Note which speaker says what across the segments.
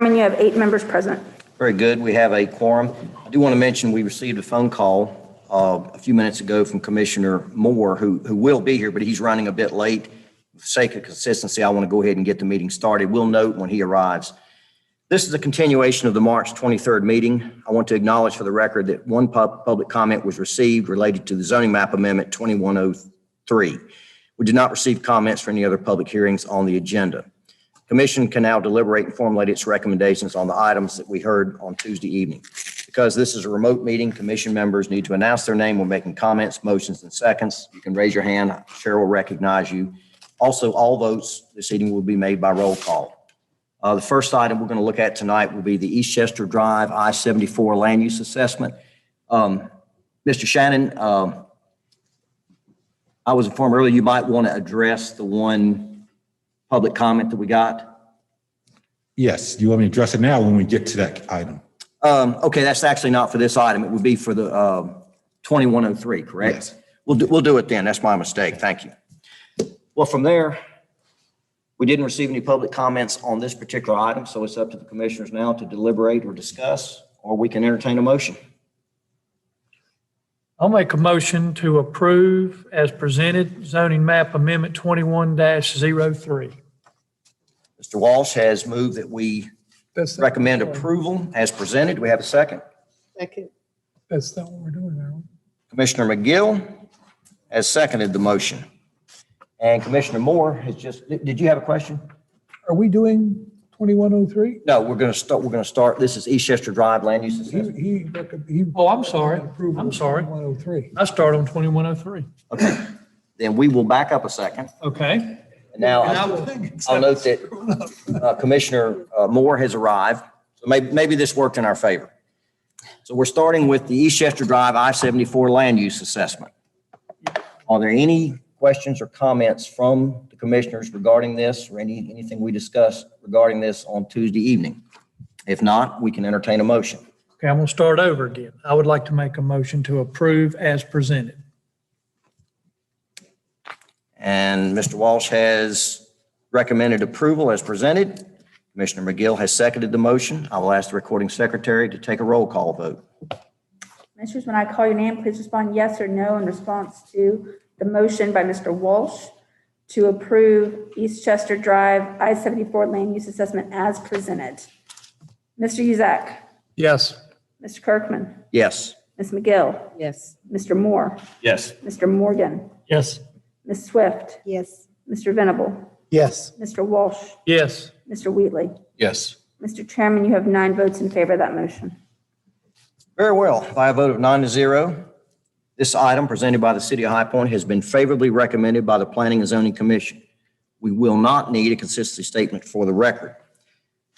Speaker 1: And you have 8 members present.
Speaker 2: Very good. We have a quorum. I do want to mention we received a phone call a few minutes ago from Commissioner Moore, who will be here, but he's running a bit late. For the sake of consistency, I want to go ahead and get the meeting started. We'll note when he arrives. This is a continuation of the March 23rd meeting. I want to acknowledge for the record that one public comment was received related to the zoning map amendment 2103. We did not receive comments for any other public hearings on the agenda. Commission can now deliberate and formulate its recommendations on the items that we heard on Tuesday evening. Because this is a remote meeting, commission members need to announce their name when making comments, motions, and seconds. You can raise your hand. Chair will recognize you. Also, all votes this evening will be made by roll call. The first item we're going to look at tonight will be the Eastchester Drive I-74 land use assessment. Mr. Shannon, I was informed earlier you might want to address the one public comment that we got.
Speaker 3: Yes, you want me to address it now when we get to that item?
Speaker 2: Okay, that's actually not for this item. It would be for the 2103, correct?
Speaker 3: Yes.
Speaker 2: We'll do it then. That's my mistake. Thank you. Well, from there, we didn't receive any public comments on this particular item, so it's up to the commissioners now to deliberate or discuss, or we can entertain a motion.
Speaker 4: I'll make a motion to approve as presented zoning map amendment 21-03.
Speaker 2: Mr. Walsh has moved that we recommend approval as presented. Do we have a second?
Speaker 5: Second.
Speaker 4: That's not what we're doing now.
Speaker 2: Commissioner McGill has seconded the motion. And Commissioner Moore has just, did you have a question?
Speaker 6: Are we doing 2103?
Speaker 2: No, we're going to start. This is Eastchester Drive land use assessment.
Speaker 4: Oh, I'm sorry.
Speaker 6: Approval
Speaker 4: I'm
Speaker 6: of
Speaker 4: sorry.
Speaker 6: 2103.
Speaker 4: I start on 2103.
Speaker 2: Okay. Then we will back up a second.
Speaker 4: Okay.
Speaker 2: And now I'll note that Commissioner Moore has arrived. So maybe this worked in our favor. So we're starting with the Eastchester Drive I-74 land use assessment. Are there any questions or comments from the commissioners regarding this or anything we discussed regarding this on Tuesday evening? If not, we can entertain a motion.
Speaker 4: Okay, I'm going to start over again. I would like to make a motion to approve as presented.
Speaker 2: And Mr. Walsh has recommended approval as presented. Commissioner McGill has seconded the motion. I will ask the recording secretary to take a roll call vote.
Speaker 1: Commissioners, when I call your name, please respond yes or no in response to the motion by Mr. Walsh to approve Eastchester Drive I-74 land use assessment as presented. Mr. Uzak.
Speaker 4: Yes.
Speaker 1: Mr. Kirkman.
Speaker 2: Yes.
Speaker 1: Ms. McGill.
Speaker 5: Yes.
Speaker 1: Mr. Moore.
Speaker 2: Yes.
Speaker 1: Mr. Morgan.
Speaker 4: Yes.
Speaker 1: Ms. Swift.
Speaker 5: Yes.
Speaker 1: Mr. Venable.
Speaker 6: Yes.
Speaker 1: Mr. Walsh.
Speaker 4: Yes.
Speaker 1: Mr. Wheatley.
Speaker 3: Yes.
Speaker 1: Mr. Chairman, you have 9 votes in favor of that motion.
Speaker 2: Very well. By a vote of 9-0, this item presented by the City of High Point has been favorably recommended by the Planning and Zoning Commission. We will not need a consistency statement for the record.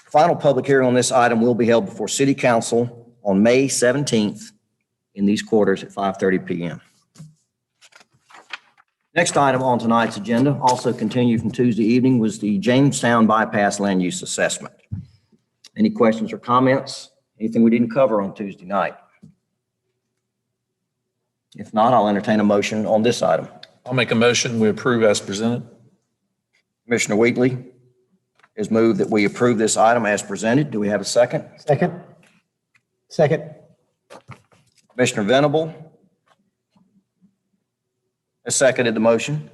Speaker 2: Final public hearing on this item will be held before City Council on May 17th in these quarters at 5:30 p.m. Next item on tonight's agenda, also continued from Tuesday evening, was the Jamestown Bypass Land Use Assessment. Any questions or comments? Anything we didn't cover on Tuesday night? If not, I'll entertain a motion on this item.
Speaker 7: I'll make a motion, we approve as presented.
Speaker 2: Commissioner Wheatley has moved that we approve this item as presented. Do we have a second?
Speaker 6: Second. Second.
Speaker 2: Commissioner Venable has seconded the motion.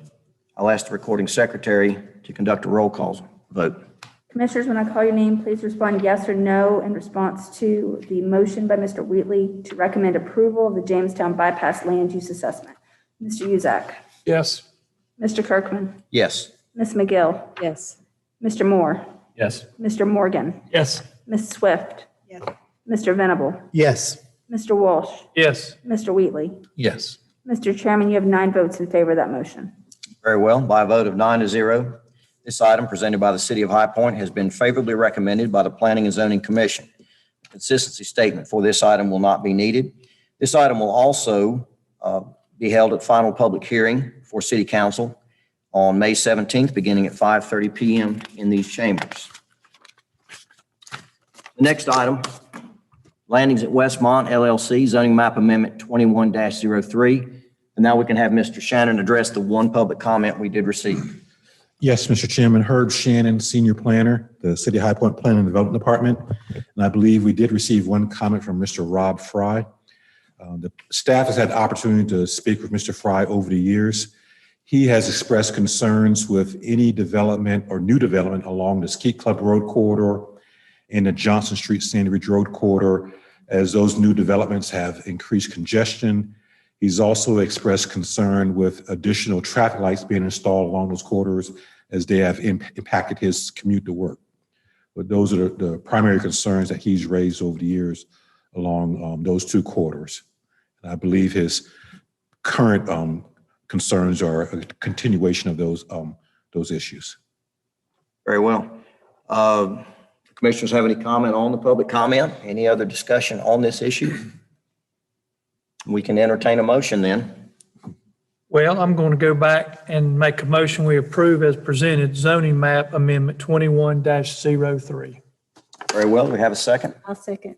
Speaker 2: I'll ask the recording secretary to conduct a roll call vote.
Speaker 1: Commissioners, when I call your name, please respond yes or no in response to the motion by Mr. Wheatley to recommend approval of the Jamestown Bypass Land Use Assessment. Mr. Uzak.
Speaker 4: Yes.
Speaker 1: Mr. Kirkman.
Speaker 2: Yes.
Speaker 1: Ms. McGill.
Speaker 5: Yes.
Speaker 1: Mr. Moore.
Speaker 7: Yes.
Speaker 1: Mr. Morgan.
Speaker 4: Yes.
Speaker 1: Ms. Swift.
Speaker 5: Yes.
Speaker 1: Mr. Venable.
Speaker 6: Yes.
Speaker 1: Mr. Walsh.
Speaker 4: Yes.
Speaker 1: Mr. Wheatley.
Speaker 7: Yes.
Speaker 1: Mr. Chairman, you have 9 votes in favor of that motion.
Speaker 2: Very well. By a vote of 9-0, this item presented by the City of High Point has been favorably recommended by the Planning and Zoning Commission. A consistency statement for this item will not be needed. This item will also be held at final public hearing for City Council on May 17th, beginning at 5:30 p.m. in these chambers. The next item, Landings at Westmont LLC, zoning map amendment 21-03. And now we can have Mr. Shannon address the one public comment we did receive.
Speaker 3: Yes, Mr. Chairman, Herb Shannon, Senior Planner, the City of High Point Planning and Development Department. And I believe we did receive one comment from Mr. Rob Fry. The staff has had the opportunity to speak with Mr. Fry over the years. He has expressed concerns with any development or new development along the Skeet Club Road corridor and the Johnson Street Sandy Ridge Road corridor, as those new developments have increased congestion. He's also expressed concern with additional traffic lights being installed along those corridors as they have impacted his commute to work. But those are the primary concerns that he's raised over the years along those two corridors. And I believe his current concerns are a continuation of those issues.
Speaker 2: Very well. Commissioners have any comment on the public comment? Any other discussion on this issue? We can entertain a motion then.
Speaker 4: Well, I'm going to go back and make a motion we approve as presented zoning map amendment 21-03.
Speaker 2: Very well. Do we have a second?
Speaker 1: I'll second.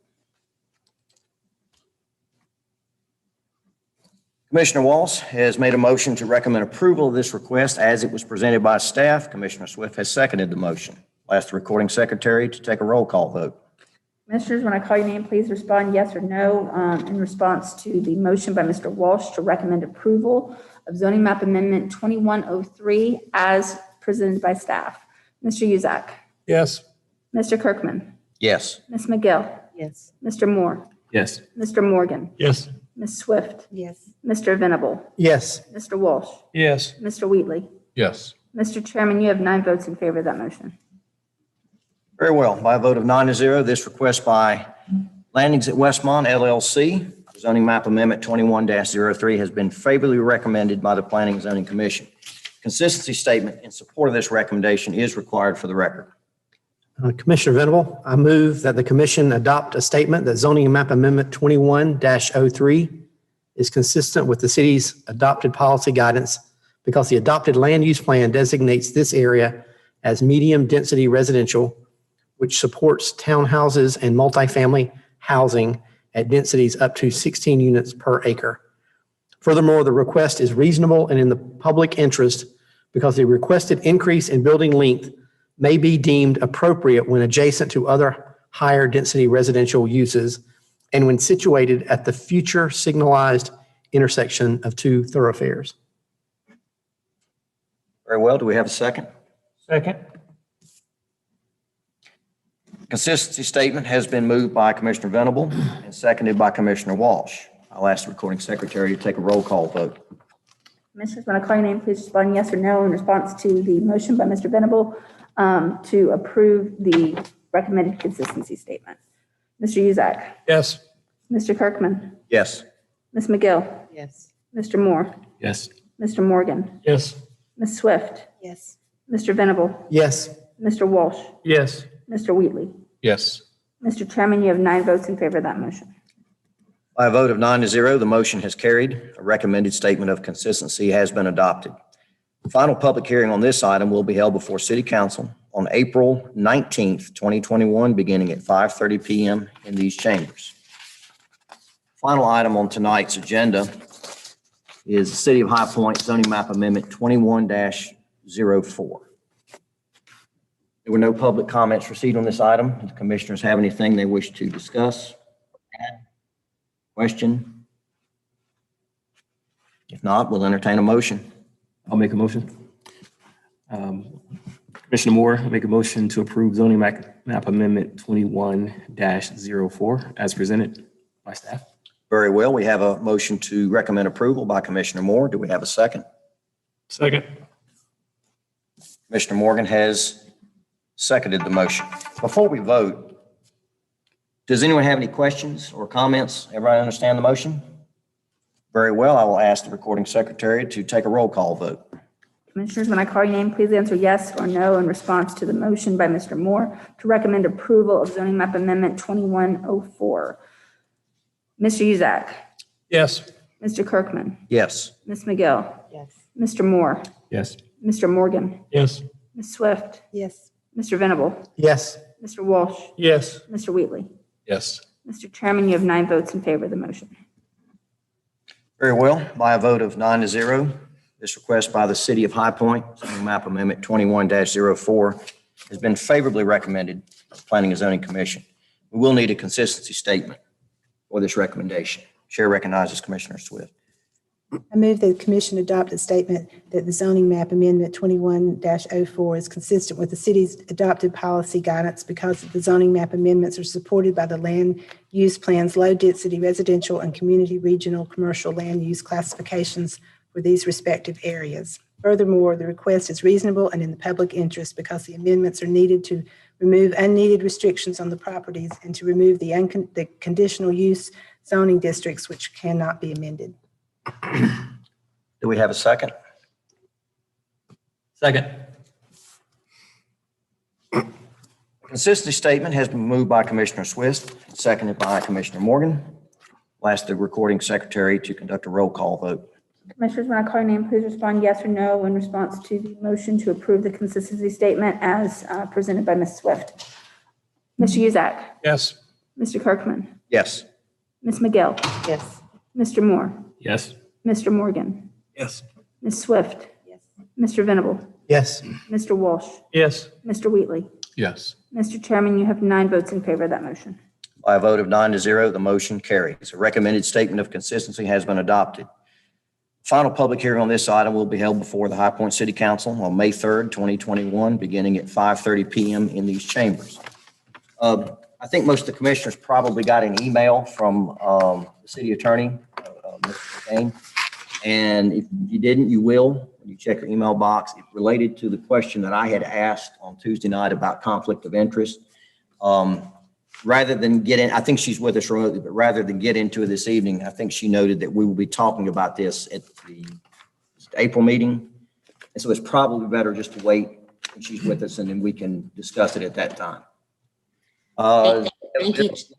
Speaker 2: Commissioner Walsh has made a motion to recommend approval of this request as it was presented by staff. Commissioner Swift has seconded the motion. I'll ask the recording secretary to take a roll call vote.
Speaker 1: Commissioners, when I call your name, please respond yes or no in response to the motion by Mr. Walsh to recommend approval of zoning map amendment 2103 as presented by staff. Mr. Uzak.
Speaker 6: Yes.
Speaker 1: Mr. Kirkman.
Speaker 2: Yes.
Speaker 1: Ms. McGill.
Speaker 5: Yes.
Speaker 1: Mr. Moore.
Speaker 7: Yes.
Speaker 1: Mr. Morgan.
Speaker 4: Yes.
Speaker 1: Ms. Swift.
Speaker 5: Yes.
Speaker 1: Mr. Venable.
Speaker 6: Yes.
Speaker 1: Mr. Walsh.
Speaker 4: Yes.
Speaker 1: Mr. Wheatley.
Speaker 7: Yes.
Speaker 1: Mr. Chairman, you have 9 votes in favor of that motion.
Speaker 2: Very well. By a vote of 9-0, this request by Landings at Westmont LLC, zoning map amendment 21-03 has been favorably recommended by the Planning and Zoning Commission. Consistency statement in support of this recommendation is required for the record.
Speaker 8: Commissioner Venable, I move that the commission adopt a statement that zoning map amendment 21-03 is consistent with the city's adopted policy guidance because the adopted land use plan designates this area as medium density residential, which supports townhouses and multifamily housing at densities up to 16 units per acre. Furthermore, the request is reasonable and in the public interest because the requested increase in building length may be deemed appropriate when adjacent to other higher density residential uses and when situated at the future signalized intersection of two thoroughfares.
Speaker 2: Very well. Do we have a second?
Speaker 4: Second.
Speaker 2: Consistency statement has been moved by Commissioner Venable and seconded by Commissioner Walsh. I'll ask the recording secretary to take a roll call vote.
Speaker 1: Commissioners, when I call your name, please respond yes or no in response to the motion by Mr. Venable to approve the recommended consistency statement. Mr. Uzak.
Speaker 4: Yes.
Speaker 1: Mr. Kirkman.
Speaker 2: Yes.
Speaker 1: Ms. McGill.
Speaker 5: Yes.
Speaker 1: Mr. Moore.
Speaker 7: Yes.
Speaker 1: Mr. Morgan.
Speaker 4: Yes.
Speaker 1: Ms. Swift.
Speaker 5: Yes.
Speaker 1: Mr. Venable.
Speaker 8: Yes.
Speaker 1: Mr. Walsh.
Speaker 4: Yes.
Speaker 1: Mr. Wheatley.
Speaker 7: Yes.
Speaker 1: Mr. Chairman, you have 9 votes in favor of that motion.
Speaker 2: By a vote of 9-0, the motion has carried. A recommended statement of consistency has been adopted. The final public hearing on this item will be held before City Council on April 19th, 2021, beginning at 5:30 p.m. in these chambers. Final item on tonight's agenda is the City of High Point zoning map amendment 21-04. There were no public comments received on this item. Do the commissioners have anything they wish to discuss? Add? Question? If not, we'll entertain a motion.
Speaker 9: I'll make a motion. Commissioner Moore, I make a motion to approve zoning map amendment 21-04 as presented by staff.
Speaker 2: Very well. We have a motion to recommend approval by Commissioner Moore. Do we have a second?
Speaker 4: Second.
Speaker 2: Commissioner Morgan has seconded the motion. Before we vote, does anyone have any questions or comments? Everybody understand the motion? Very well. I will ask the recording secretary to take a roll call vote.
Speaker 1: Commissioners, when I call your name, please answer yes or no in response to the motion by Mr. Moore to recommend approval of zoning map amendment 2104. Mr. Uzak.
Speaker 4: Yes.
Speaker 1: Mr. Kirkman.
Speaker 2: Yes.
Speaker 1: Ms. McGill.
Speaker 5: Yes.
Speaker 1: Mr. Moore.
Speaker 9: Yes.
Speaker 1: Mr. Morgan.
Speaker 4: Yes.
Speaker 1: Ms. Swift.
Speaker 5: Yes.
Speaker 1: Mr. Venable.
Speaker 8: Yes.
Speaker 1: Mr. Walsh.
Speaker 4: Yes.
Speaker 1: Mr. Wheatley.
Speaker 7: Yes.
Speaker 1: Mr. Chairman, you have 9 votes in favor of the motion.
Speaker 2: Very well. By a vote of 9-0, This request by the City of High Point, zoning map amendment 21-04, has been favorably recommended by the Planning and Zoning Commission. We will need a consistency statement for this recommendation. Chair recognizes Commissioner Swift.
Speaker 5: I move that the commission adopt a statement that the zoning map amendment 21-04 is consistent with the city's adopted policy guidance because the zoning map amendments are supported by the land use plans, low-density residential and community regional commercial land use classifications for these respective areas. Furthermore, the request is reasonable and in the public interest because the amendments are needed to remove unneeded restrictions on the properties and to remove the conditional use zoning districts which cannot be amended.
Speaker 2: Do we have a second?
Speaker 7: Second.
Speaker 2: Consistency statement has been moved by Commissioner Swift, seconded by Commissioner Morgan. I'll ask the recording secretary to conduct a roll call vote.
Speaker 1: Commissioners, when I call your name, please respond yes or no in response to the motion to approve the consistency statement as presented by Ms. Swift. Mr. Uzak.
Speaker 4: Yes.
Speaker 1: Mr. Kirkman.
Speaker 2: Yes.
Speaker 1: Ms. McGill.
Speaker 5: Yes.
Speaker 1: Mr. Moore.
Speaker 7: Yes.
Speaker 1: Mr. Morgan.
Speaker 7: Yes.
Speaker 1: Ms. Swift.
Speaker 5: Yes.
Speaker 1: Mr. Venable.
Speaker 8: Yes.
Speaker 1: Mr. Walsh.
Speaker 4: Yes.
Speaker 1: Mr. Wheatley.
Speaker 7: Yes.
Speaker 1: Mr. Chairman, you have 9 votes in favor of that motion.
Speaker 2: By a vote of 9-0, the motion carries. A recommended statement of consistency has been adopted. Final public hearing on this item will be held before the High Point City Council on May 3rd, 2021, beginning at 5:30 p.m. in these chambers. I think most of the commissioners probably got an email from the city attorney, Mr. McCain. And if you didn't, you will when you check your email box. It related to the question that I had asked on Tuesday night about conflict of interest. Rather than get in, I think she's with us remotely, but rather than get into it this evening, I think she noted that we will be talking about this at the April meeting. And so it's probably better just to wait when she's with us and then we can discuss it at that time.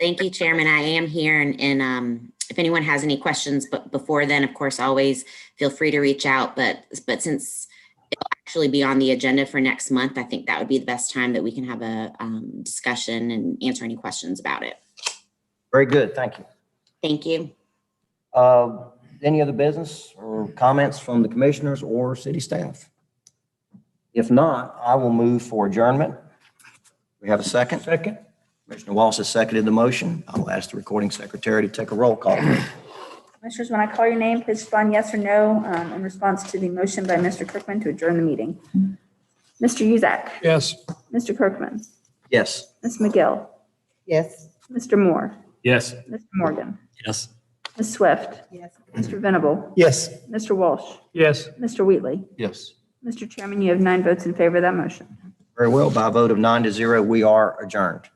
Speaker 10: Thank you, Chairman. I am here and if anyone has any questions, but before then, of course, always feel free to reach out. But since it'll actually be on the agenda for next month, I think that would be the best time that we can have a discussion and answer any questions about it.
Speaker 2: Very good. Thank you.
Speaker 10: Thank you.
Speaker 2: Any other business or comments from the commissioners or city staff? If not, I will move for adjournment. We have a second.
Speaker 4: Second.
Speaker 2: Commissioner Walsh has seconded the motion. I'll ask the recording secretary to take a roll call.
Speaker 1: Commissioners, when I call your name, please respond yes or no in response to the motion by Mr. Kirkman to adjourn the meeting. Mr. Uzak.
Speaker 4: Yes.
Speaker 1: Mr. Kirkman.
Speaker 2: Yes.
Speaker 1: Ms. McGill.
Speaker 5: Yes.
Speaker 1: Mr. Moore.
Speaker 7: Yes.
Speaker 1: Mr. Morgan.
Speaker 7: Yes.
Speaker 1: Ms. Swift.
Speaker 5: Yes.
Speaker 1: Mr. Venable.
Speaker 8: Yes.
Speaker 1: Mr. Walsh.
Speaker 4: Yes.
Speaker 1: Mr. Wheatley.
Speaker 7: Yes.
Speaker 1: Mr. Chairman, you have 9 votes in favor of that motion.
Speaker 2: Very well. By a vote of 9-0, we are adjourned.